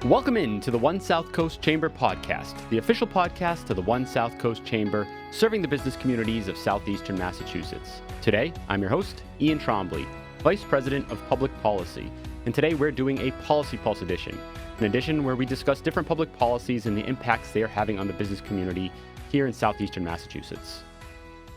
Welcome in to the One South Coast Chamber podcast, the official podcast to the One South Coast Chamber, serving the business communities of southeastern Massachusetts. Today, I'm your host, Ian Trombley, Vice President of Public Policy, and today we're doing a Policy Pulse edition, an edition where we discuss different public policies and the impacts they are having on the business community here in southeastern Massachusetts.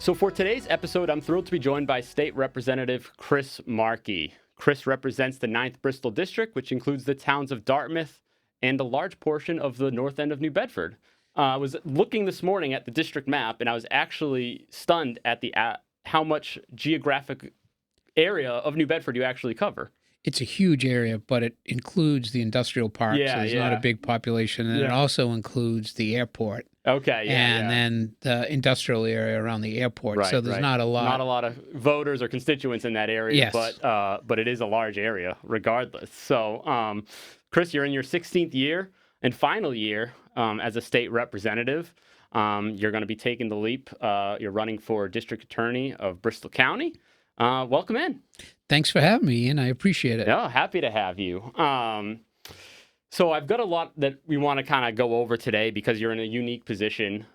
So for today's episode, I'm thrilled to be joined by State Representative Chris Markey. Chris represents the 9th Bristol District, which includes the towns of Dartmouth and a large portion of the north end of New Bedford. I was looking this morning at the district map, and I was actually stunned at how much geographic area of New Bedford you actually cover. It's a huge area, but it includes the industrial park, so there's not a big population, and it also includes the airport. Okay, and then the industrial area around the airport. Right, so there's not a lot of voters or constituents in that area, yes. but it is a large area regardless. So, Chris, you're in your 16th year and final year as a state representative. You're going to be taking the leap. You're running for district attorney of Bristol County. Welcome in. Thanks for having me, Ian. I appreciate it. Yeah, happy to have you. So I've got a lot that we want to kind of go over today because you're in a unique position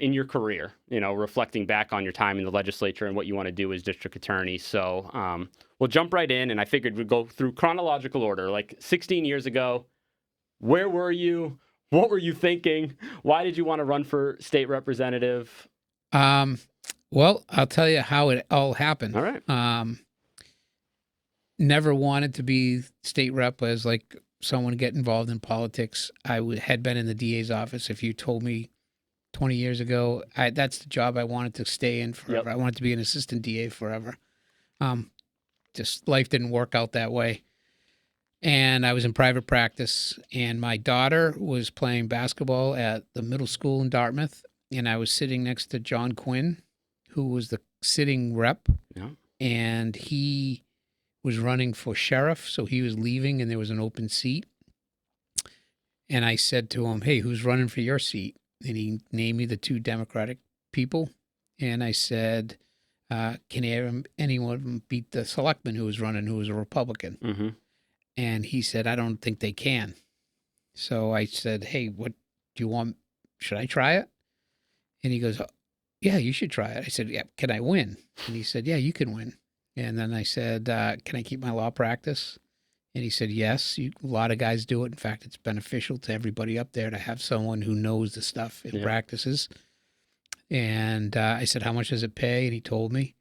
in your career, reflecting back on your time in the legislature and what you want to do as district attorney. So we'll jump right in, and I figured we'd go through chronological order. Like 16 years ago, where were you? What were you thinking? Why did you want to run for state representative? Well, I'll tell you how it all happened. All right. Never wanted to be state rep as like someone to get involved in politics. I had been in the DA's office. If you told me 20 years ago, that's the job I wanted to stay in forever. Yep. I wanted to be an assistant DA forever. Just life didn't work out that way. And I was in private practice, and my daughter was playing basketball at the middle school in Dartmouth, and I was sitting next to John Quinn, who was the sitting rep, and he was running for sheriff, so he was leaving, and there was an open seat. And I said to him, "Hey, who's running for your seat?" And he named me the two Democratic people. And I said, can anyone of them beat the selectman who was running, who was a Republican? Mm-hmm. And he said, "I don't think they can." So I said, "Hey, what do you want? Should I try it?" And he goes, "Yeah, you should try it." I said, "Yeah, can I win?" And he said, "Yeah, you can win." And then I said, "Can I keep my law practice?" And he said, "Yes, a lot of guys do it. In fact, it's beneficial to everybody up there to have someone who knows the stuff and practices." And I said, "How much does it pay?" And he told me.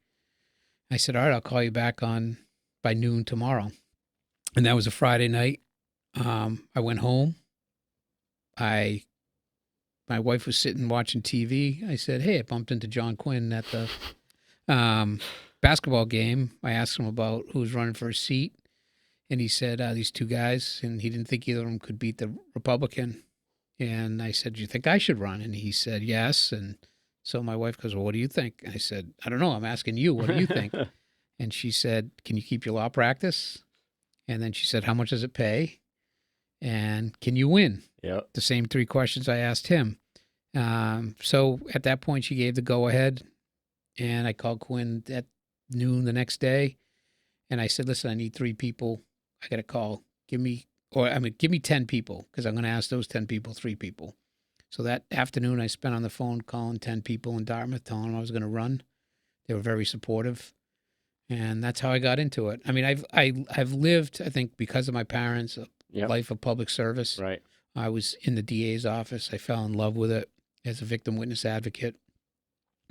I said, "All right, I'll call you back by noon tomorrow." And that was a Friday night. I went home. My wife was sitting watching TV. I said, "Hey, I bumped into John Quinn at the basketball game." I asked him about who was running for a seat. And he said, these two guys, and he didn't think either of them could beat the Republican. And I said, "Do you think I should run?" And he said, "Yes." And so my wife goes, "Well, what do you think?" And I said, "I don't know. I'm asking you. What do you think?" And she said, "Can you keep your law practice?" And then she said, "How much does it pay? And can you win?" Yep. The same three questions I asked him. So at that point, she gave the go-ahead. And I called Quinn at noon the next day. And I said, "Listen, I need 3 people. I got a call. Give me 10 people, because I'm going to ask those 10 people 3 people." So that afternoon I spent on the phone calling 10 people in Dartmouth, telling them I was going to run. They were very supportive. And that's how I got into it. I mean, I've lived, I think, because of my parents, a life of public service. Right. I was in the DA's office. I fell in love with it as a victim witness advocate.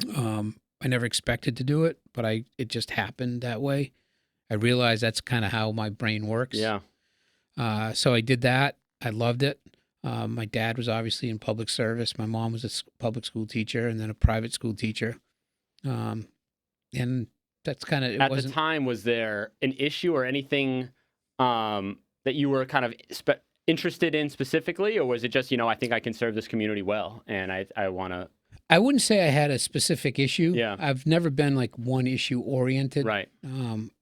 I never expected to do it, but it just happened that way. I realized that's kind of how my brain works. Yeah. So I did that. I loved it. My dad was obviously in public service. My mom was a public school teacher and then a private school teacher. And that's kind of... At the time, was there an issue or anything that you were kind of interested in specifically? Or was it just, I think I can serve this community well and I want to... I wouldn't say I had a specific issue. Yeah. I've never been like one issue oriented. Right.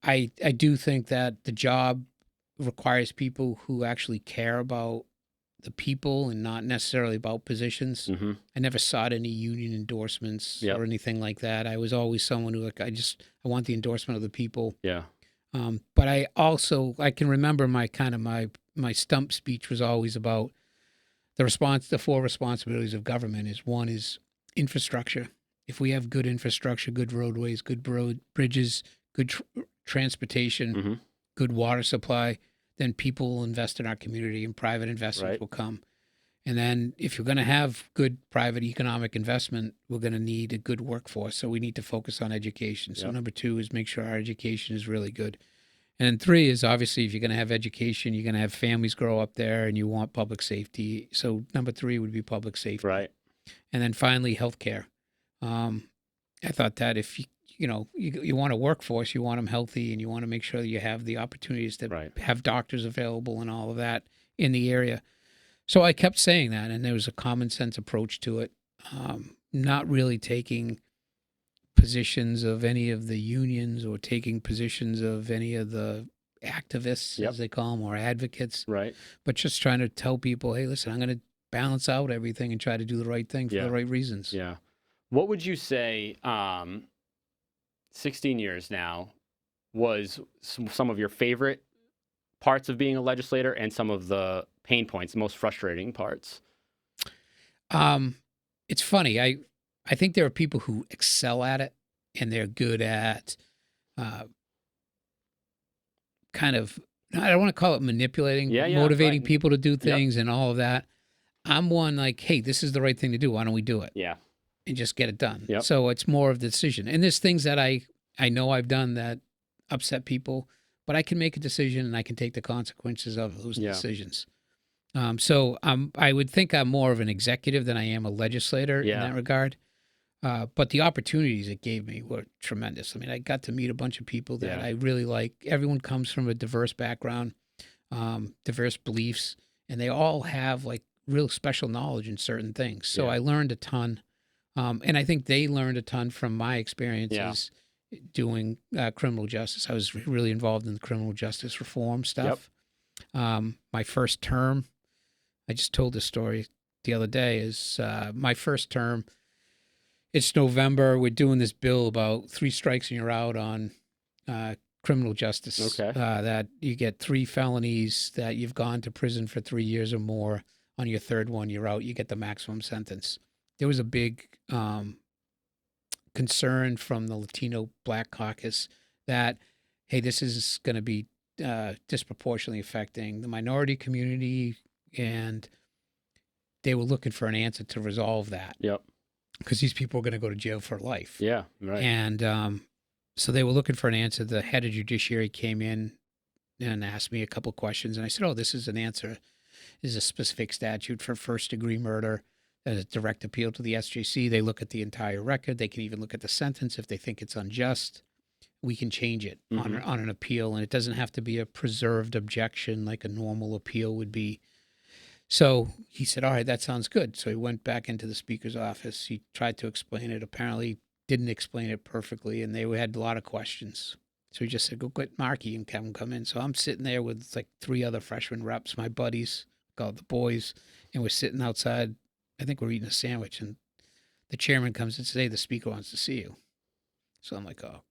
I do think that the job requires people who actually care about the people and not necessarily about positions. Mm-hmm. I never sought any union endorsements or anything like that. I was always someone who I want the endorsement of the people. Yeah. But I can remember my stump speech was always about the four responsibilities of government is one is infrastructure. If we have good infrastructure, good roadways, good bridges, good transportation, Mm-hmm. good water supply, then people will invest in our community and private investors Right. will come. And then if you're going to have good private economic investment, we're going to need a good workforce. So we need to focus on education. So Yep. number 2 is make sure our education is really good. And then 3 is obviously if you're going to have education, you're going to have families grow up there and you want public safety. So number 3 would be public safety. Right. And then finally, healthcare. I thought that if you want a workforce, you want them healthy and you want to make sure that you have the opportunities to Right. have doctors available and all of that in the area. So I kept saying that, and there was a common sense approach to it, not really taking positions of any of the unions or taking positions of any of the activists, Yep. as they call them, or advocates, Right. but just trying to tell people, hey, listen, I'm going to balance out everything and try to do the right thing for Yeah. the right reasons. Yeah. What would you say, 16 years now, was some of your favorite parts of being a legislator and some of the pain points, the most frustrating parts? It's funny. I think there are people who excel at it and they're good at kind of, I don't want to call it manipulating, Yeah, but yeah, motivating right. people to do Yep. things and all of that. I'm one like, hey, this is the right thing to do. Why don't we do it Yeah. and just get it done? Yep. So it's more of the decision. And there's things that I know I've done that upset people, but I can make a decision and I can take the consequences of those Yeah. decisions. So I would think I'm more of an executive than I am a legislator in Yeah. that regard. But the opportunities it gave me were tremendous. I mean, I got to meet a bunch of people that Yeah. I really like. Everyone comes from a diverse background, diverse beliefs, and they all have like real special knowledge in certain things. So Yeah. I learned a ton. And I think they learned a ton from my experiences doing criminal justice. I was really involved in the criminal justice reform stuff. My first term, I just told this story the other day, is my first term. It's November. We're doing this bill about 3 strikes and you're out on criminal justice. Okay. That you get 3 felonies, that you've gone to prison for 3 years or more. On your third one, you're out. You get the maximum sentence. There was a big concern from the Latino Black Caucus that, hey, this is going to be disproportionately affecting the minority community, and they were looking for an answer to resolve that. Yep. Because these people are going to go to jail for life. Yeah. Right. And so they were looking for an answer. The head of judiciary came in and asked me a couple of questions. And I said, oh, this is an answer. This is a specific statute for first-degree murder. There's a direct appeal to the SJC. They look at the entire record. They can even look at the sentence. If they think it's unjust, we can change it on an appeal. And it doesn't have to be a preserved objection like a normal appeal would be. So he said, all right, that sounds good. So he went back into the speaker's office. He tried to explain it, apparently didn't explain it perfectly, and they had a lot of questions. So he just said, go get Markey and have him come in. So I'm sitting there with like 3 other freshman reps, my buddies, called the boys, and we're sitting outside. I think we're eating a sandwich, and the chairman comes and says, hey, the speaker wants to see you. So I'm like, oh.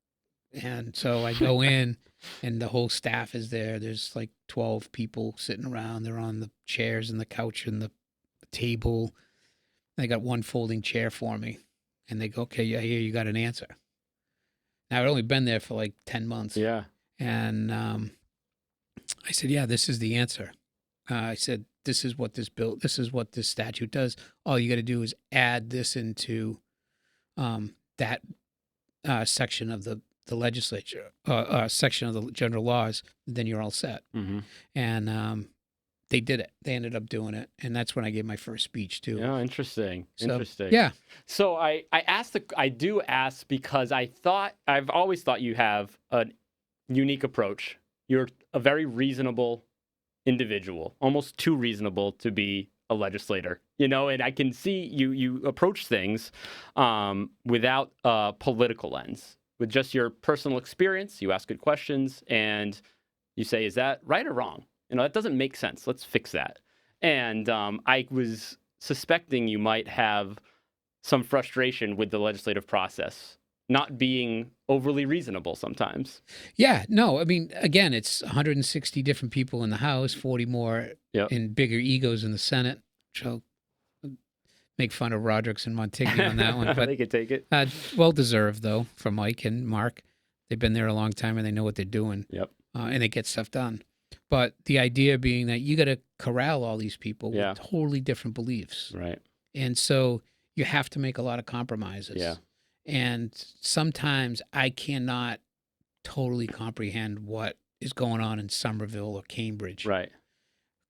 And so I go in, and the whole staff is there. There's like 12 people sitting around. They're on the chairs and the couch and the table. They got one folding chair for me. And they go, okay, yeah, here, you got an answer. Now, I'd only been there for like 10 months. Yeah. And I said, yeah, this is the answer. I said, this is what this statute does. All you got to do is add this into that section of the legislature, section of the general laws, then you're all set. Mm-hmm. And they did it. They ended up doing it. And that's when I gave my first speech too. Yeah. Interesting. So, Interesting. yeah. So I do ask because I've always thought you have a unique approach. You're a very reasonable individual, almost too reasonable to be a legislator, and I can see you approach things without a political lens. With just your personal experience, you ask good questions and you say, is that right or wrong? That doesn't make sense. Let's fix that. And I was suspecting you might have some frustration with the legislative process not being overly reasonable sometimes. Yeah, no, I mean, again, it's 160 different people in the House, 40 more Yep. and bigger egos in the Senate. Which I'll make fun of Rodrick's and Montigny on that one, but They could take it. well deserved though for Mike and Mark. They've been there a long time and they know what they're doing. Yep. And they get stuff done. But the idea being that you got to corral all these people Yeah. with totally different beliefs. Right. And so you have to make a lot of compromises. Yeah. And sometimes I cannot totally comprehend what is going on in Somerville or Cambridge Right.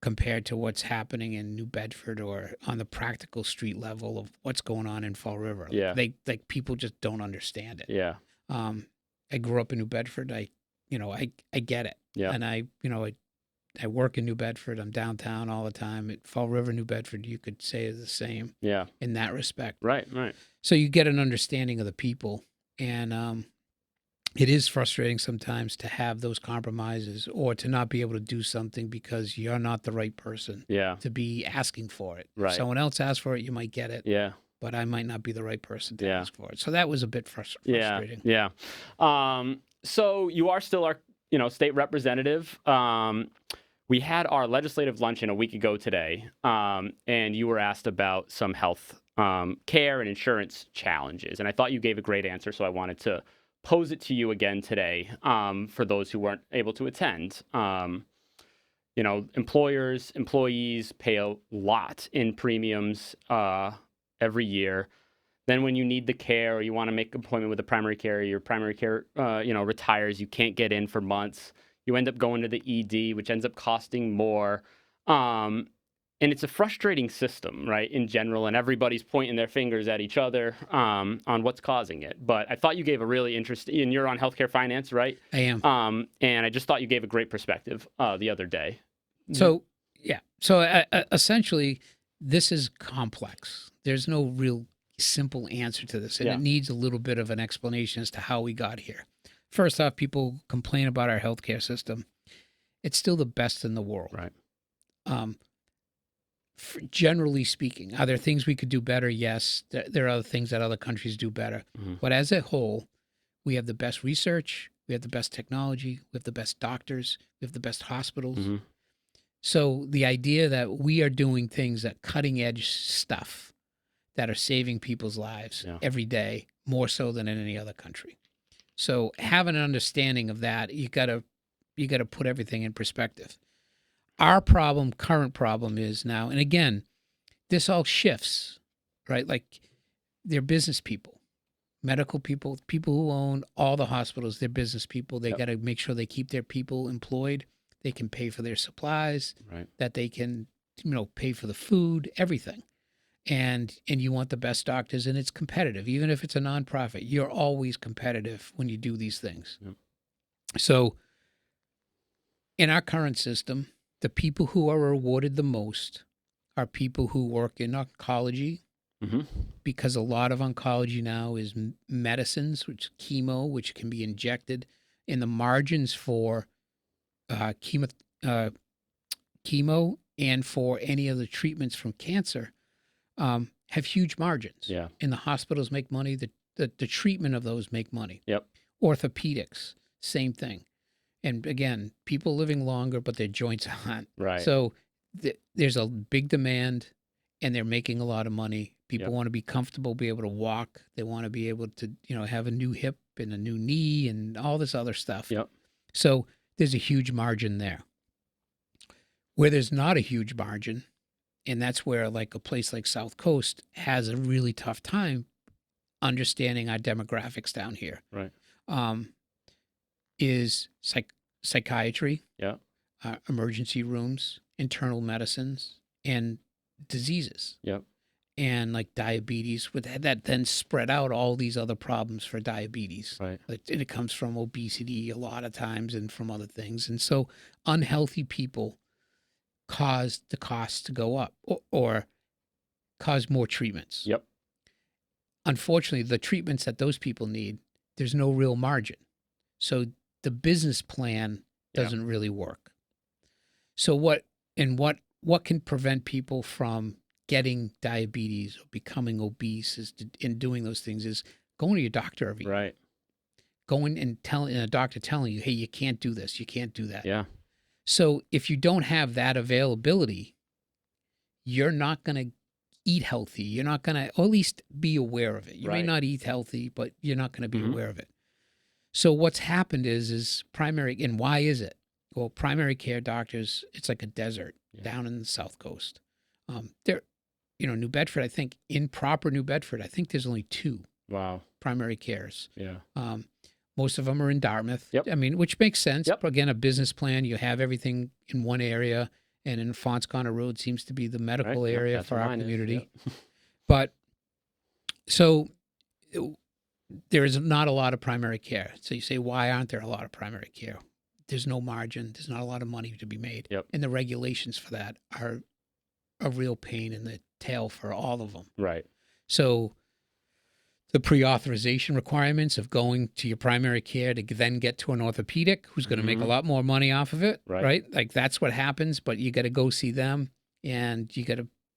compared to what's happening in New Bedford or on the practical street level of what's going on in Fall River. Yeah. Like people just don't understand it. Yeah. I grew up in New Bedford. I get it. Yeah. And I work in New Bedford. I'm downtown all the time. At Fall River, New Bedford, you could say is the same Yeah. in that respect. Right. Right. So you get an understanding of the people. And it is frustrating sometimes to have those compromises or to not be able to do something because you're not the right person Yeah. to be asking for it. Right. If someone else asks for it, you might get it. Yeah. But I might not be the right person to Yeah. ask for it. So that was a bit frustrating. Yeah. So you are still our, state representative. We had our legislative luncheon a week ago today, and you were asked about some health care and insurance challenges. And I thought you gave a great answer, so I wanted to pose it to you again today for those who weren't able to attend. Employers, employees pay a lot in premiums every year. Then when you need the care or you want to make an appointment with a primary care, your primary care, retires, you can't get in for months. You end up going to the ED, which ends up costing more. And it's a frustrating system, right, in general, and everybody's pointing their fingers at each other on what's causing it. But I thought you gave a really interesting, and you're on healthcare finance, right? I am. And I just thought you gave a great perspective the other day. So, yeah. So essentially, this is complex. There's no real simple answer to this, and Yeah. it needs a little bit of an explanation as to how we got here. First off, people complain about our healthcare system. It's still the best in the world. Right. Generally speaking, are there things we could do better? Yes. There are other things that other countries do better. Mm-hmm. But as a whole, we have the best research, we have the best technology, we have the best doctors, we have the best hospitals. Mm-hmm. So the idea that we are doing things that cutting edge stuff that are saving people's lives every day, more so than in any other country. So having an understanding of that, you gotta put everything in perspective. Our current problem is now, and again, this all shifts, right? Like they're business people, medical people, people who own all the hospitals, they're business people. They got to make sure they keep their people employed. They can pay for their supplies, Right. that they can, pay for the food, everything. And you want the best doctors, and it's competitive. Even if it's a nonprofit, you're always competitive when you do these things. Yep. So in our current system, the people who are rewarded the most are people who work in oncology, Mm-hmm. because a lot of oncology now is medicines, which chemo, which can be injected, and the margins for chemo and for any of the treatments from cancer have huge margins. Yeah. And the hospitals make money. The treatment of those make money. Yep. Orthopedics, same thing. And again, people living longer, but their joints aren't. Right. So there's a big demand, and they're making a lot of money. People Yep. want to be comfortable, be able to walk. They want to be able to, have a new hip and a new knee and all this other stuff. Yep. So there's a huge margin there. Where there's not a huge margin, and that's where like a place like South Coast has a really tough time understanding our demographics down here. Right. Is psychiatry, Yeah. emergency rooms, internal medicines, and diseases. Yep. And like diabetes, with that then spread out all these other problems for diabetes. Right. And it comes from obesity a lot of times and from other things. And so unhealthy people cause the costs to go up or cause more treatments. Yep. Unfortunately, the treatments that those people need, there's no real margin. So the business plan doesn't really work. So what can prevent people from getting diabetes or becoming obese in doing those things is going to your doctor every year. Right. Going and telling a doctor telling you, hey, you can't do this, you can't do that. Yeah. So if you don't have that availability, you're not going to eat healthy. You're not going to, or at least be aware of it. You may Right. not eat healthy, but you're not going to be Mhm. aware of it. So what's happened is primary, and why is it? Well, primary care doctors, it's like a desert down in the South Coast. There, New Bedford, I think in proper New Bedford, I think there's only 2 Wow. primary cares. Yeah. Most of them are in Dartmouth. Yep. I mean, which makes sense. Yep. Again, a business plan, you have everything in one area, and in Fons Connor Road seems to be the medical Right. Yep, area that's for where our mine is. community. Yep. But so there is not a lot of primary care. So you say, why aren't there a lot of primary care? There's no margin. There's not a lot of money to be made. Yep. And the regulations for that are a real pain in the tail for all of them. Right. So the pre-authorization requirements of going to your primary care to then get to an orthopedic who's going to make a lot more money off of it, right? Like that's what happens, but you got to go see them, and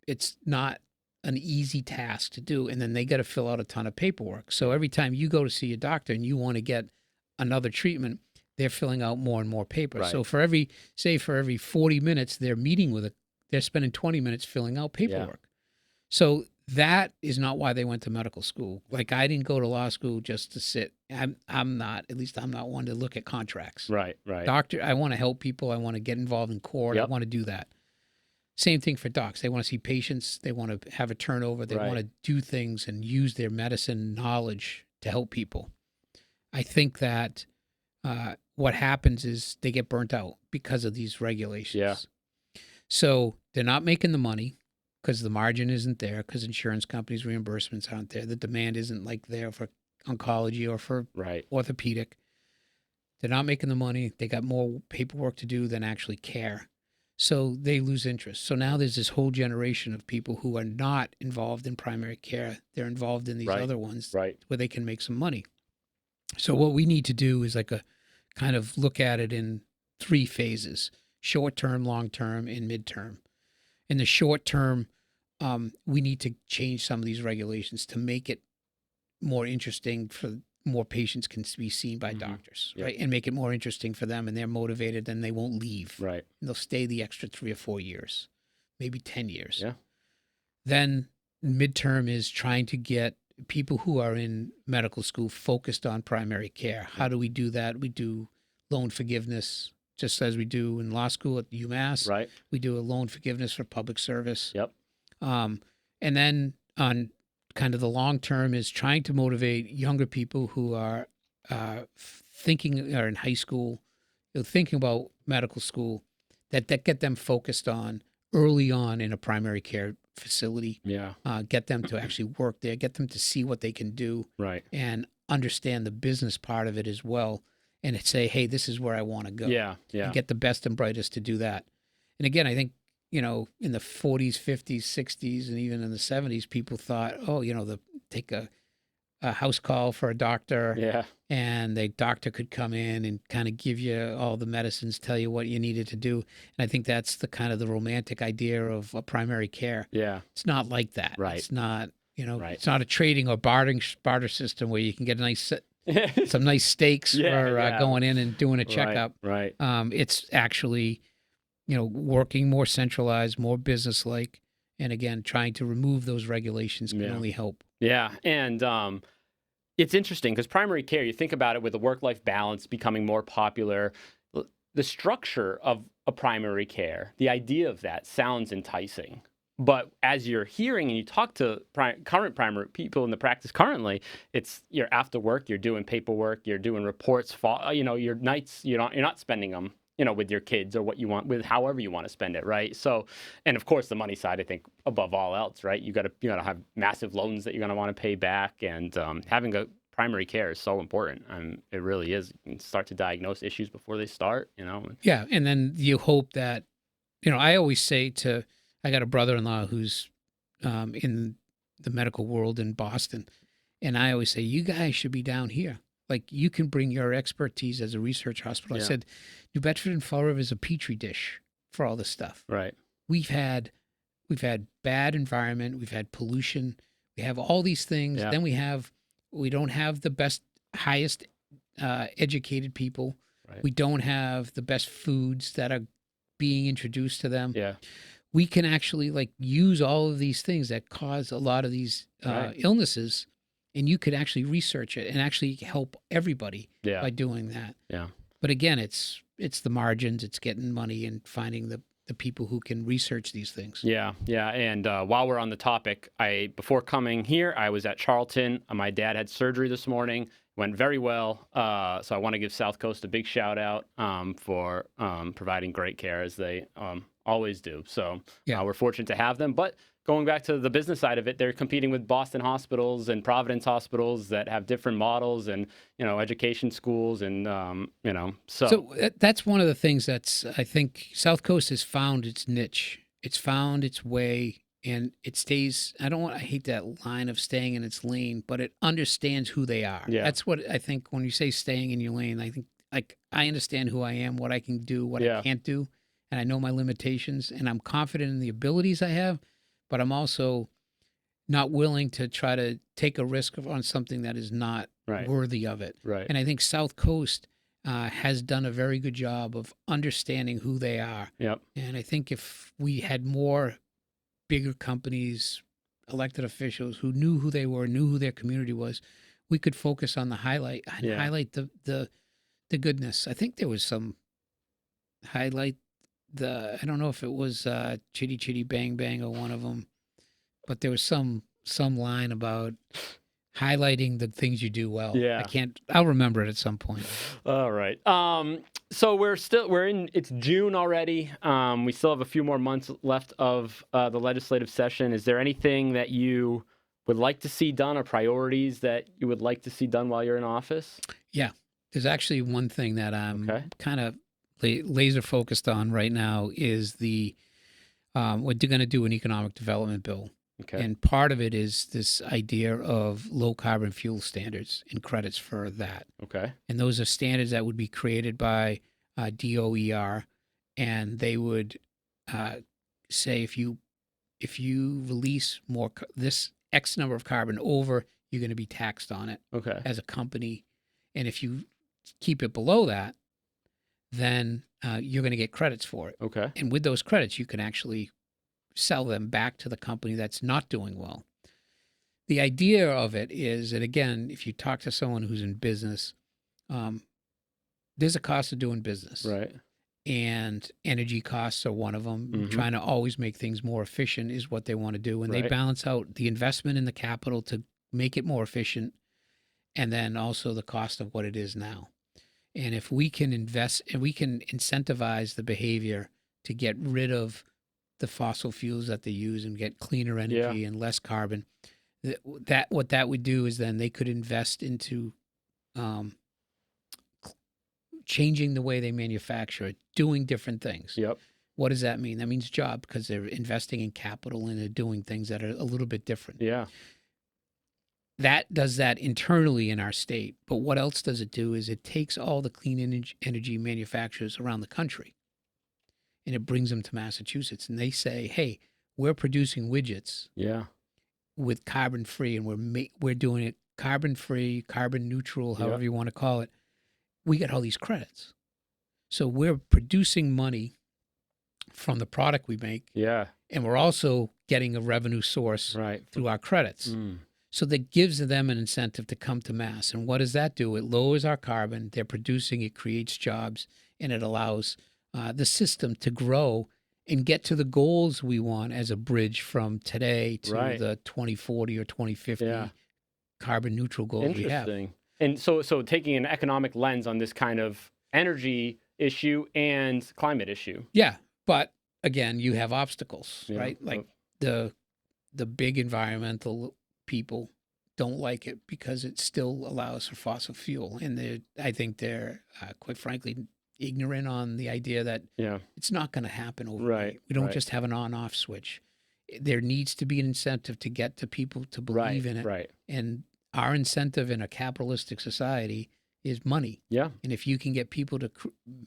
it's not an easy task to do. And then they got to fill out a ton of paperwork. So every time you go to see a doctor and you want to get another treatment, they're filling out more and more paper. Right. So for every 40 minutes they're they're spending 20 minutes filling out paperwork. So that is not why they went to medical school. Like I didn't go to law school just to sit. I'm not one to look at contracts. Right. Right. Doctor, I want to help people. I want to get involved in court. I want to do that. Same thing for docs. They want to see patients. They want to have a turnover. They want to do things and use their medicine knowledge to help people. I think that what happens is they get burnt out because of these regulations. Yeah. So they're not making the money because the margin isn't there, because insurance companies' reimbursements aren't there. The demand isn't like there for oncology or for orthopedic. They're not making the money. They got more paperwork to do than actually care. So they lose interest. So now there's this whole generation of people who are not involved in primary care. They're involved in these other ones where they can make some money. So what we need to do is like a kind of look at it in 3 phases: short term, long term, and midterm. In the short term, we need to change some of these regulations to make it more interesting for more patients can be seen by doctors, right? And make it more interesting for them, and they're motivated, and they won't leave. Right. And they'll stay the extra 3 or 4 years, maybe 10 years. Yeah. Then midterm is trying to get people who are in medical school focused on primary care. How do we do that? We do loan forgiveness, just as we do in law school at UMass. Right. We do a loan forgiveness for public service. Yep. And then on kind of the long term is trying to motivate younger people who are thinking are in high school, thinking about medical school, that get them focused on early on in a primary care facility. Yeah. Get them to actually work there, get them to see what they can do, and understand the business part of it as well, and say, hey, this is where I want to go. Yeah. Yeah. And get the best and brightest to do that. And again, I think, in the 40s, 50s, 60s, and even in the 70s, people thought, take a house call for a doctor. Yeah. And the doctor could come in and kind of give you all the medicines, tell you what you needed to do. And I think that's the kind of the romantic idea of a primary care. Yeah. It's not like that. Right. It's not, it's not a trading or barter system where you can get some nice steaks for going in and doing a checkup. Right. It's actually, working more centralized, more business-like, and again, trying to remove those regulations can only help. Yeah, and it's interesting because primary care, you think about it with the work-life balance becoming more popular, the structure of a primary care, the idea of that sounds enticing. But as you're hearing and you talk to current primary people in the practice currently, it's you're after work, you're doing paperwork, you're doing reports, your nights, you're not spending them, with your kids or what you want, with however you want to spend it, right? So, and of course, the money side, I think, above all else, right? You got to have massive loans that you're going to want to pay back, and having a primary care is so important. It really is. You can start to diagnose issues before they start, Yeah, and then you hope that, I always say I got a brother-in-law who's in the medical world in Boston, and I always say, you guys should be down here. Like, you can bring your expertise as a research hospital. Yeah. I said, New Bedford and Fall River is a petri dish for all this stuff. Right. We've had bad environment. We've had pollution. We have all these things. Yeah. Then we have We don't have the best, highest educated people. Right. We don't have the best foods that are being introduced to them. Yeah. We can actually like use all of these things that cause a lot of these Right. illnesses, and you could actually research it and actually help everybody Yeah. by doing that. Yeah. But again, it's the margins, it's getting money and finding the people who can research these things. Yeah, yeah. And while we're on the topic, before coming here, I was at Charlton. My dad had surgery this morning. Went very well. So I want to give South Coast a big shout out for providing great care, as they always do. So Yeah. we're fortunate to have them. But going back to the business side of it, they're competing with Boston hospitals and Providence hospitals that have different models and, education schools and, So that's one of the things that's, I think South Coast has found its niche. It's found its way, and it stays, I hate that line of staying in its lane, but it understands who they are. Yeah. That's what I think when you say staying in your lane, I think like I understand who I am, what I can do, what Yeah. I can't do, and I know my limitations, and I'm confident in the abilities I have, but I'm also not willing to try to take a risk on something that is not Right. worthy of it. Right. And I think South Coast has done a very good job of understanding who they are. Yep. And I think if we had more bigger companies, elected officials who knew who they were, knew who their community was, we could focus on the highlight and Yeah. highlight the goodness. I think there was some highlight I don't know if it was Chitty Chitty Bang Bang or one of them, but there was some line about highlighting the things you do well. Yeah. I'll remember it at some point. All right. So it's June already. We still have a few more months left of the legislative session. Is there anything that you would like to see done, or priorities that you would like to see done while you're in office? Yeah. There's actually one thing that I'm Okay. kind of laser focused on right now is we're going to do an economic development bill. Okay. And part of it is this idea of low carbon fuel standards and credits for that. Okay. And those are standards that would be created by DOER, and they would say if you release this X number of carbon over, you're going to be taxed on it Okay. as a company, and if you keep it below that, then you're going to get credits for it. Okay. And with those credits, you can actually sell them back to the company that's not doing well. The idea of it is that, again, if you talk to someone who's in business, there's a cost of doing business. Right. And energy costs are one of them. Mhm. Trying to always make things more efficient is what they want to do. And they Right. balance out the investment in the capital to make it more efficient, and then also the cost of what it is now. And if we can invest and we can incentivize the behavior to get rid of the fossil fuels that they use and get cleaner energy and less carbon, what that would do is then they could invest into changing the way they manufacture it, doing different things. Yep. What does that mean? That means job, because they're investing in capital and they're doing things that are a little bit different. Yeah. That does that internally in our state. But what else does it do is it takes all the clean energy manufacturers around the country and it brings them to Massachusetts. And they say, hey, we're producing widgets Yeah. with carbon free, and we're doing it carbon free, carbon neutral, however you want to call it. We get all these credits. So we're producing money from the product we make. Yeah. And we're also getting a revenue source Right. through our credits. Mm. So that gives them an incentive to come to Mass. And what does that do? It lowers our carbon. They're producing, it creates jobs, and it allows the system to grow and get to the goals we want as a bridge from today to Right. the 2040 or 2050 carbon neutral goals we have. Interesting. And so taking an economic lens on this kind of energy issue and climate issue. Yeah. But again, you have obstacles, Yeah. right? Like the big environmental people don't like it because it still allows for fossil fuel. And I think they're quite frankly ignorant on the idea that it's not going to happen overnight. Right. We don't Right. just have an on-off switch. There needs to be an incentive to get to people to believe in it. Right. And our incentive in a capitalistic society is money. Yeah. And if you can get people to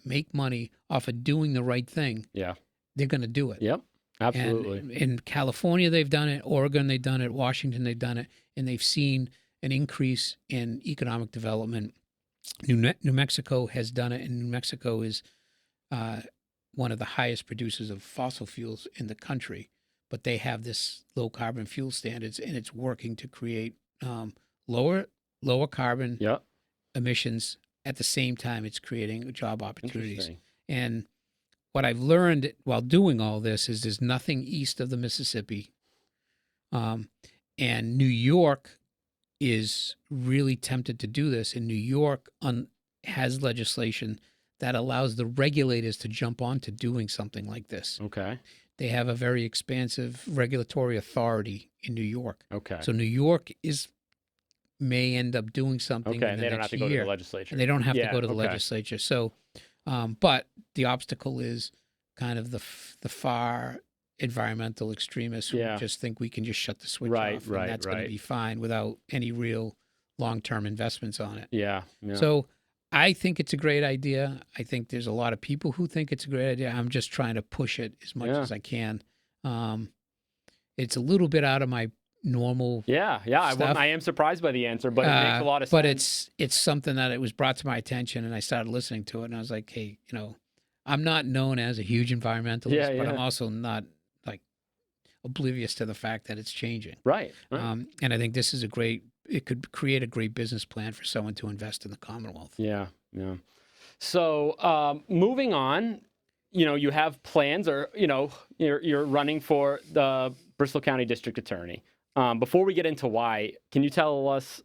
make money off of doing the right thing, they're going to do it. Yep. Absolutely. And in California, they've done it. Oregon, they've done it. Washington, they've done it. And they've seen an increase in economic development. New Mexico has done it, and New Mexico is one of the highest producers of fossil fuels in the country. But they have this low carbon fuel standards, and it's working to create lower carbon Yep. emissions. At the same time, it's creating job opportunities. Interesting. And what I've learned while doing all this is there's nothing east of the Mississippi. And New York is really tempted to do this. And New York has legislation that allows the regulators to jump on to doing something like this. Okay. They have a very expansive regulatory authority in New York. Okay. So New York may end up doing something. Okay, in and the they don't next have to go year. to the legislature. And they don't have to go to the okay. legislature. So, but the obstacle is kind of the far environmental extremists who just think we can just shut the switch off, and that's going to be fine without any real long-term investments on it. Yeah. So I think it's a great idea. I think there's a lot of people who think it's a great idea. I'm just trying to push it as much as I can. It's a little bit out of my normal stuff. I am surprised by the answer, but it makes a lot of sense. But it's something that it was brought to my attention, and I started listening to it, and I was like, hey, I'm not known as a huge environmentalist, but I'm also not like oblivious to the fact that it's changing. Right. And I think this is it could create a great business plan for someone to invest in the Commonwealth. Yeah. So moving on, you have plans, or you're running for the Bristol County District Attorney. Before we get into why, can you tell us,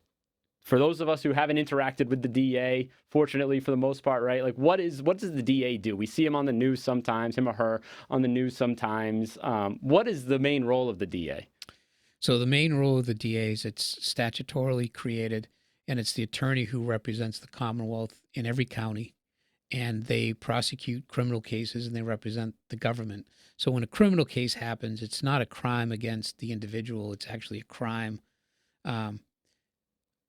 for those of us who haven't interacted with the DA, fortunately for the most part, right? Like, what does the DA do? We see him on the news sometimes, him or her on the news sometimes. What is the main role of the DA? So the main role of the DA is it's statutorily created, and it's the attorney who represents the Commonwealth in every county, and they prosecute criminal cases, and they represent the government. So when a criminal case happens, it's not a crime against the individual. It's actually a crime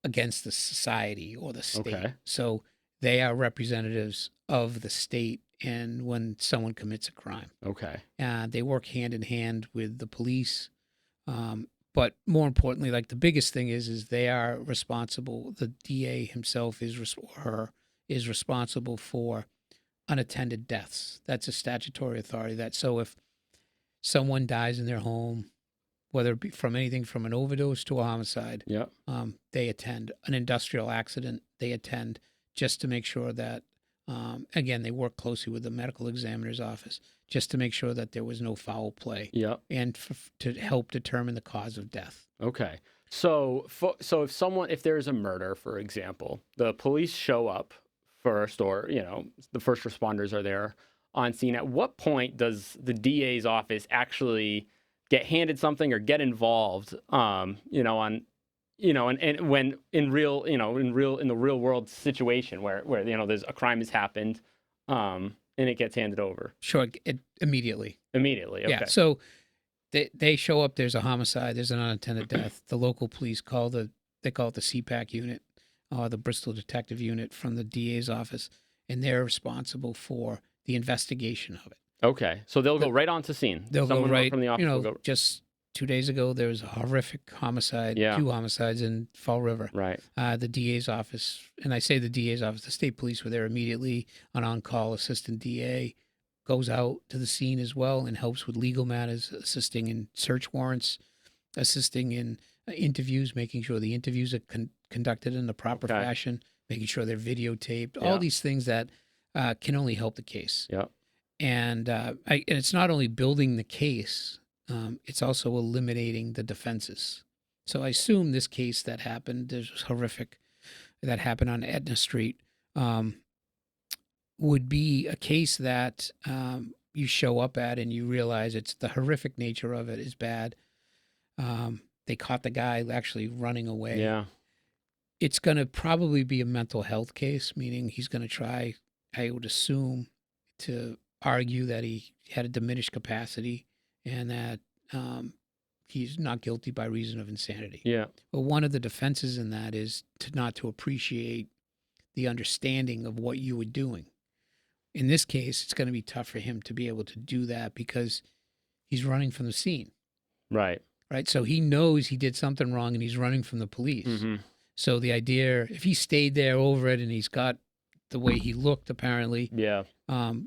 against the society or the state. Okay. So they are representatives of the state, and when someone commits a crime. Okay. They work hand in hand with the police. But more importantly, like the biggest thing is they are responsible. The DA himself is responsible for unattended deaths. That's a statutory authority. So if someone dies in their home, whether it be from anything from an overdose to a homicide, they attend. An industrial accident, they attend, just to make sure that, again, they work closely with the medical examiner's office, just to make sure that there was no foul play. And to help determine the cause of death. Okay. So if there's a murder, for example, the police show up first, or the first responders are there on scene. At what point does the DA's office actually get handed something or get involved? And when in the real world situation where there's a crime has happened, and it gets handed over. Sure, immediately. Immediately. Okay. Yeah. So they show up. There's a homicide. There's an unattended death. The local police call it the CPAC unit, the Bristol Detective Unit from the DA's office, and they're responsible for the investigation of it. Okay. So they'll go right onto scene. They'll go right from the office. Just 2 days ago, there was a horrific homicide, 2 homicides in Fall River. Right. The DA's office, and I say the DA's office, the state police were there immediately. An on-call assistant DA goes out to the scene as well and helps with legal matters, assisting in search warrants, assisting in interviews, making sure the interviews are conducted in the proper fashion, making sure they're videotaped, all these things that can only help the case. Yeah. And it's not only building the case, it's also eliminating the defenses. So I assume this case that happened, this was horrific, that happened on Etna Street, would be a case that you show up at and you realize it's the horrific nature of it is bad. They caught the guy actually running away. Yeah. It's going to probably be a mental health case, meaning he's going to try, I would assume, to argue that he had a diminished capacity and that he's not guilty by reason of insanity. Yeah. But one of the defenses in that is not to appreciate the understanding of what you were doing. In this case, it's going to be tough for him to be able to do that because he's running from the scene. Right. Right. So he knows he did something wrong and he's running from the police. Mm-hmm. So the idea, if he stayed there over it and he's got the way he looked, apparently, Yeah.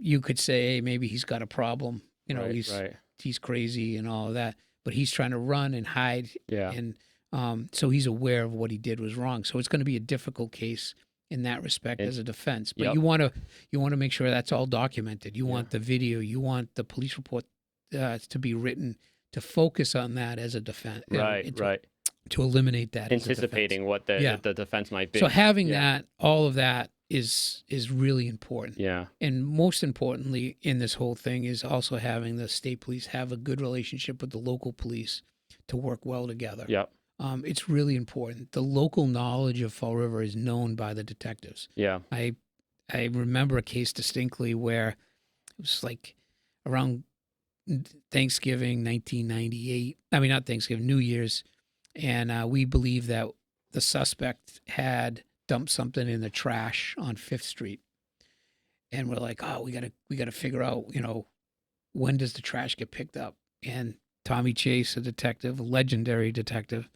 you could say, hey, maybe he's got a problem. Right. He's crazy and all of that, but he's trying to run and hide. Yeah. And so he's aware of what he did was wrong. So it's going to be a difficult case in that respect as a defense. But Yep. you want to make sure that's all documented. You want the video. You want the police report to be written to focus on that as a defense. Right. To eliminate that. Anticipating what the defense might be. So having that, all of that is really important. Yeah. And most importantly in this whole thing is also having the state police have a good relationship with the local police to work well together. Yep. It's really important. The local knowledge of Fall River is known by the detectives. Yeah. I remember a case distinctly where it was like around Thanksgiving, 1998. I mean, not Thanksgiving, New Year's. And we believe that the suspect had dumped something in the trash on 5th Street. And we're like, oh, we gotta figure out, when does the trash get picked up? And Tommy Chase, a detective, a legendary detective,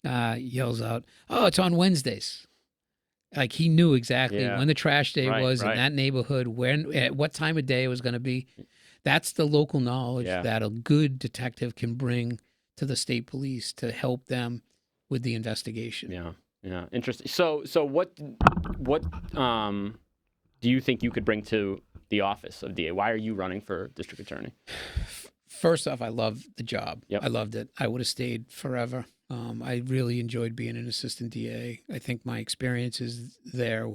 yells out, oh, it's on Wednesdays. Like he knew exactly when the trash day was in that neighborhood, at what time of day it was going to be. That's the local knowledge that a good detective can bring to the state police to help them with the investigation. Yeah. Interesting. So what do you think you could bring to the office of DA? Why are you running for district attorney? First off, I love the job. Yep. I loved it. I would have stayed forever. I really enjoyed being an assistant DA. I think my experiences there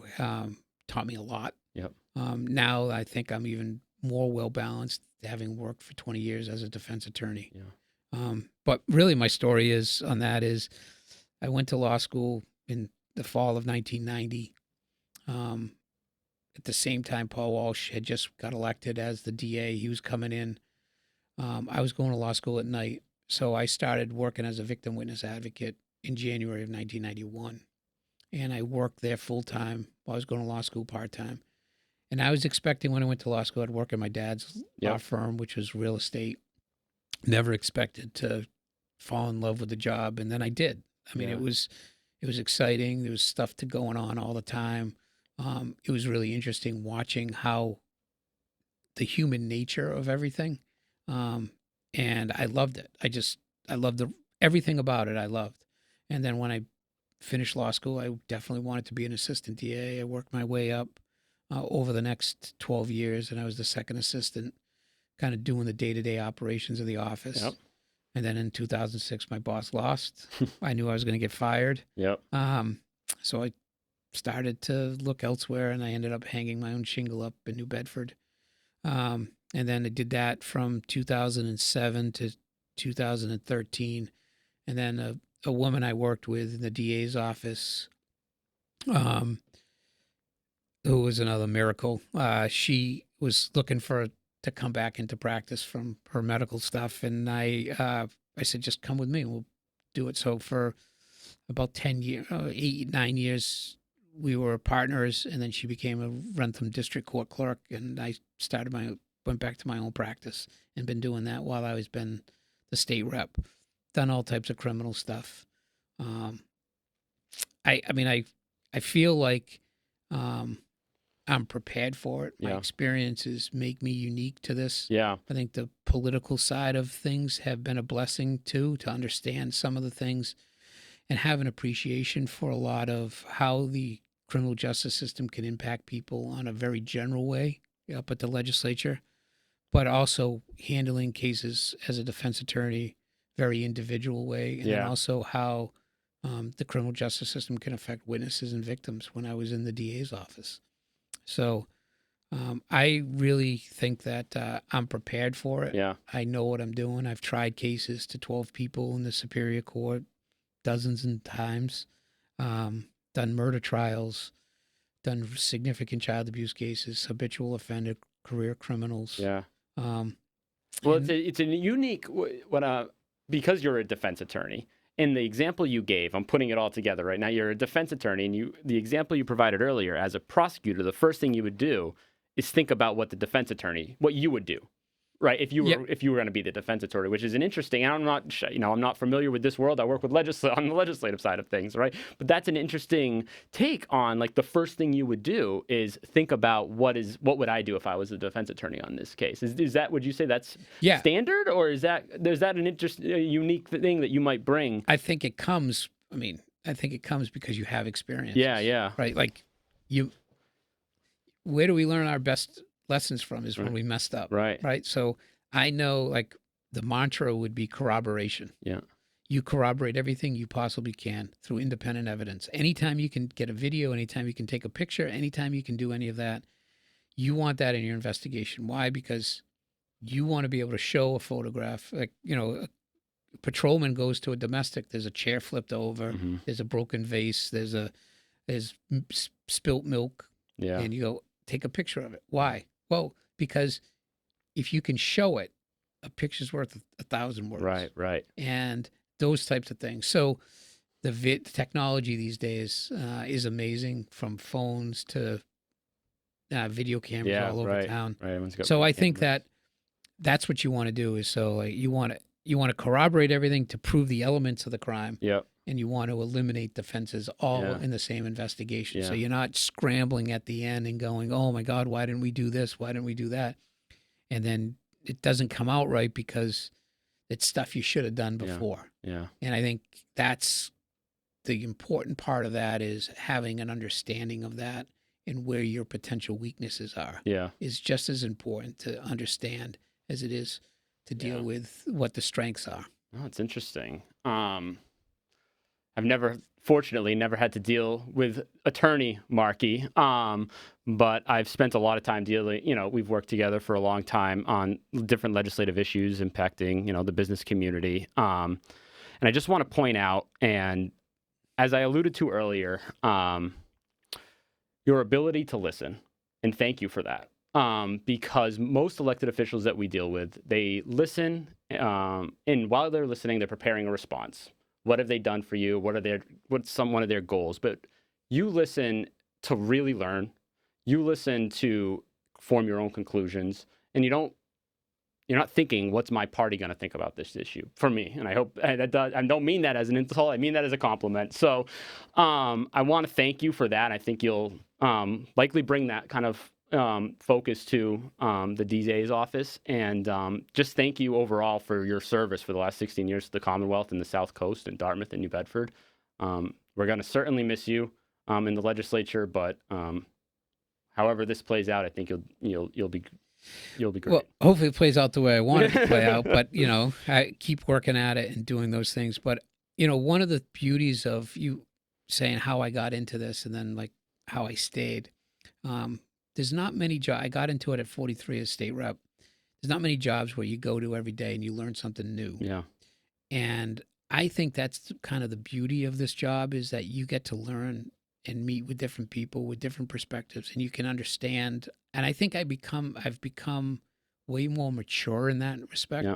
taught me a lot. Yep. Now I think I'm even more well-balanced, having worked for 20 years as a defense attorney. Yeah. But really my story is I went to law school in the fall of 1990. At the same time, Paul Walsh had just got elected as the DA. He was coming in. I was going to law school at night. So I started working as a victim witness advocate in January of 1991. And I worked there full time while I was going to law school part time. And I was expecting when I went to law school, I'd work at my dad's law firm, which was real estate. Never expected to fall in love with the job. And then I did. I mean, it was exciting. There was stuff going on all the time. It was really interesting watching how the human nature of everything. And I loved it. I loved everything about it. I loved. And then when I finished law school, I definitely wanted to be an assistant DA. I worked my way up over the next 12 years, and I was the second assistant, kind of doing the day-to-day operations of the office. Yep. And then in 2006, my boss lost. I knew I was going to get fired. Yep. So I started to look elsewhere, and I ended up hanging my own shingle up in New Bedford. And then I did that from 2007 to 2013. And then a woman I worked with in the DA's office, who was another miracle. She was looking to come back into practice from her medical stuff. And I said, just come with me and we'll do it. So for about 10 years, 8, 9 years, we were partners. And then she became a Rentham District Court clerk. And I went back to my own practice and been doing that while I was been the state rep. Done all types of criminal stuff. I feel like I'm prepared for it. My experiences make me unique to this. Yeah. I think the political side of things have been a blessing too, to understand some of the things and have an appreciation for a lot of how the criminal justice system can impact people on a very general way up at the legislature, but also handling cases as a defense attorney, very individual way. And then also how the criminal justice system can affect witnesses and victims when I was in the DA's office. So I really think that I'm prepared for it. Yeah. I know what I'm doing. I've tried cases to 12 people in the Superior Court dozens of times, done murder trials, done significant child abuse cases, habitual offender, career criminals. Yeah. Well, it's a unique because you're a defense attorney. In the example you gave, I'm putting it all together right now. You're a defense attorney, and the example you provided earlier, as a prosecutor, the first thing you would do is think about what you would do. right? If you were going to be the defense attorney, which is an interesting. And I'm not familiar with this world. I work with on the legislative side of things, right? But that's an interesting take on like the first thing you would do is think about what would I do if I was a defense attorney on this case? Is that, would you say that's standard, or is that an unique thing that you might bring? I think it comes. I think it comes because you have experience. Yeah. Right. Like where do we learn our best lessons from is when we messed up. Right. So I know like the mantra would be corroboration. Yeah. You corroborate everything you possibly can through independent evidence. Anytime you can get a video, anytime you can take a picture, anytime you can do any of that, you want that in your investigation. Why? Because you want to be able to show a photograph. Like, a patrolman goes to a domestic, there's a chair flipped over, there's a broken vase, there's spilt milk. Yeah. And you go, take a picture of it. Why? Well, because if you can show it, a picture's worth 1,000 words. Right. And those types of things. So the technology these days is amazing, from phones to video cameras all over town. Right. So I think that's what you want to do is you want to corroborate everything to prove the elements of the crime. Yep. And you want to eliminate defenses all in the same investigation. Yeah. So you're not scrambling at the end and going, oh my God, why didn't we do this? Why didn't we do that? And then it doesn't come out right because it's stuff you should have done before. Yeah. And I think that's the important part of that, is having an understanding of that and where your potential weaknesses are. Yeah. Is just as important to understand as it is to deal with what the strengths are. Oh, it's interesting. I've fortunately never had to deal with attorney Markey, but I've spent a lot of time dealing, we've worked together for a long time on different legislative issues impacting, the business community. And I just want to point out, and as I alluded to earlier, your ability to listen, and thank you for that. Because most elected officials that we deal with, they listen, and while they're listening, they're preparing a response. What have they done for you? What's one of their goals? But you listen to really learn. You listen to form your own conclusions, and you're not thinking, what's my party going to think about this issue for me? And I hope I don't mean that as an insult. I mean that as a compliment. So I want to thank you for that. I think you'll likely bring that kind of focus to the DA's office, and just thank you overall for your service for the last 16 years to the Commonwealth and the South Coast and Dartmouth and New Bedford. We're going to certainly miss you in the legislature, but however this plays out, I think you'll be great. Well, hopefully it plays out the way I want it to play out, but I keep working at it and doing those things. But one of the beauties of you saying how I got into this and then like how I stayed, there's not many jobs. I got into it at 43 as state rep. There's not many jobs where you go to every day and you learn something new. Yeah. And I think that's kind of the beauty of this job, is that you get to learn and meet with different people with different perspectives, and you can understand. And I think I've become way more mature in that respect,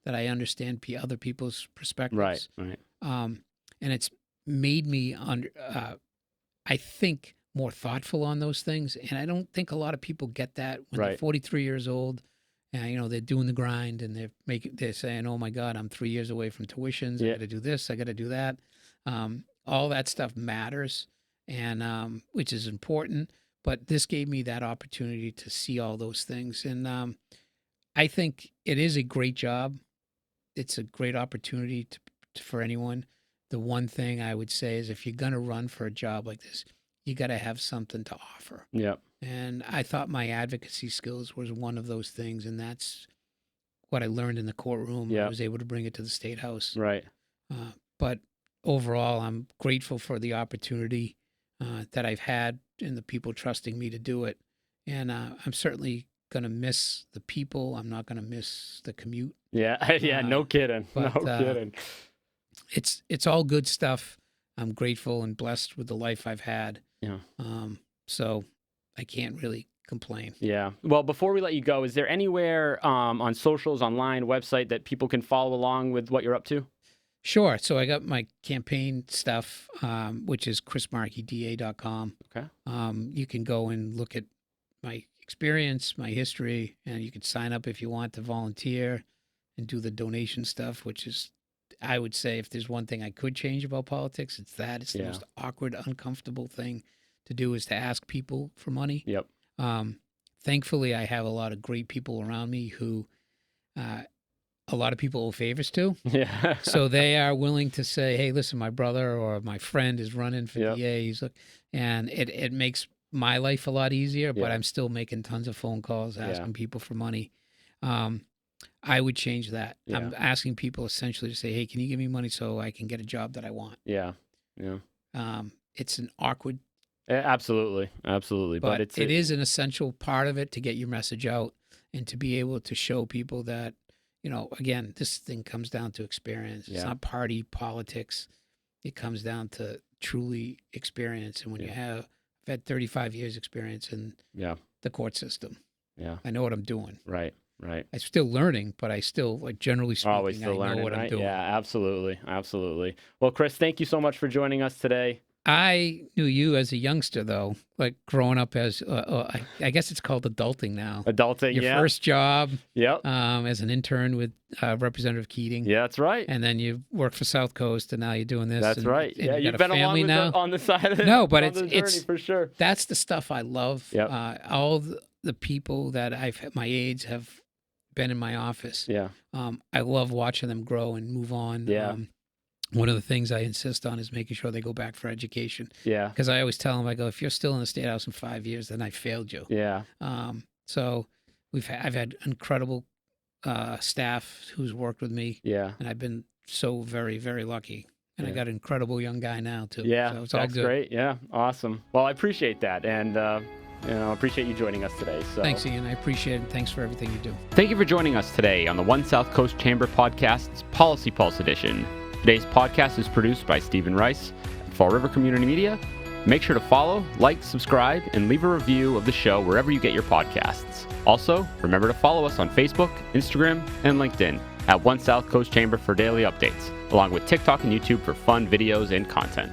that I understand other people's perspectives. Right. And it's made me I think, more thoughtful on those things. And I don't think a lot of people get that when they're 43 years old and, they're doing the grind and they're saying, oh my God, I'm 3 years away from tuitions. I got to do this. I got to do that. All that stuff matters, and which is important. But this gave me that opportunity to see all those things. And I think it is a great job. It's a great opportunity for anyone. The one thing I would say is, if you're going to run for a job like this, you got to have something to offer. Yeah. And I thought my advocacy skills was one of those things. And that's what I learned in the courtroom. Yeah. I was able to bring it to the State House. Right. But overall, I'm grateful for the opportunity that I've had and the people trusting me to do it. And I'm certainly going to miss the people. I'm not going to miss the commute. Yeah. Yeah. No kidding. But, no kidding. It's all good stuff. I'm grateful and blessed with the life I've had. Yeah. So I can't really complain. Yeah. Well, before we let you go, is there anywhere on socials, online, website that people can follow along with what you're up to? Sure. So I got my campaign stuff, which is chrismarkeyda.com. Okay. You can go and look at my experience, my history, and you could sign up if you want to volunteer and do the donation stuff, which is, I would say, if there's one thing I could change about politics, it's that. It's the most awkward, uncomfortable thing to do, is to ask people for money. Yep. Thankfully, I have a lot of great people around me who a lot of people owe favors to. Yeah. So they are willing to say, hey, listen, my brother or my friend is running for Yep. DA. And it makes my life a lot easier, but Yeah. I'm still making tons of phone calls asking people for money. I would change that. Yeah. I'm asking people essentially to say, hey, can you give me money so I can get a job that I want? Yeah. It's an awkward, Absolutely. but it is an essential part of it to get your message out and to be able to show people that, again, this thing comes down to experience. It's not party politics. It comes down to truly experience. And when I've had 35 years experience in the court system. Yeah. I know what I'm doing. Right. I'm still learning, but I still, generally speaking, Always still learning, know what I'm doing. Yeah, absolutely. Well, Chris, thank you so much for joining us today. I knew you as a youngster, though, growing up as, I guess it's called adulting now. Adulting, Your first job as an intern with Representative Keating. Yeah, that's right. And then you worked for South Coast, and now you're doing this. That's right. And you've been along with on the side of it. No, but it's for sure. That's the stuff I love. Yep. All the people that my age have been in my office. Yeah. I love watching them grow and move on. Yeah. One of the things I insist on is making sure they go back for education. Yeah. Because I always tell them, I go, if you're still in the State House in 5 years, then I failed you. Yeah. So I've had incredible staff who's worked with me. Yeah. And I've been so very, very lucky. And I got an incredible young guy now, too. Yeah. So it's all good. Great. Yeah. Awesome. Well, I appreciate that. And, I appreciate you joining us today. So. Thanks, Ian. I appreciate it. Thanks for everything you do. Thank you for joining us today on the One South Coast Chamber Podcast's Policy Pulse edition. Today's podcast is produced by Stephen Rice at Fall River Community Media. Make sure to follow, like, subscribe, and leave a review of the show wherever you get your podcasts. Also, remember to follow us on Facebook, Instagram, and LinkedIn at One South Coast Chamber for daily updates, along with TikTok and YouTube for fun videos and content.